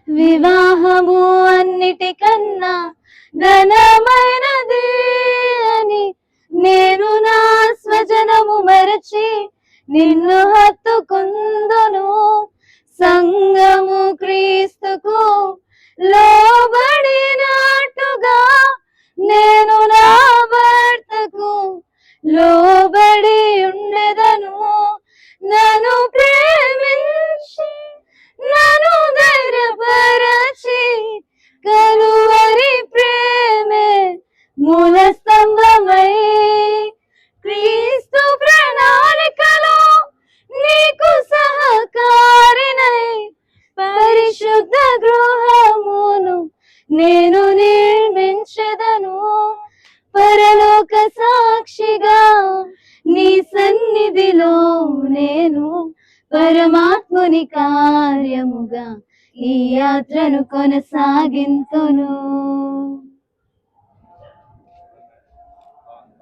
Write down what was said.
వివాహము అన్నిటికన్నా ఘనమైనది అని నేను నా స్వజనము మరచి నిన్ను హత్తుకుందును. సంఘము క్రీస్తుకు లోబడినట్టుగా నేను నా భర్తకు లోబడి ఉండెదను. నన్ను ప్రేమించి నన్ను ధైర్యపరచి కలువరి ప్రేమే మూల స్తంభమై క్రీస్తు ప్రణాళికలో నీకు సహకారినై పరిశుద్ధ గృహమును నేను నిర్మించెదను. పరలోక సాక్షిగా నీ సన్నిధిలో నేను పరమాత్ముని కార్యముగా ఈ యాత్రను కొనసాగింతును.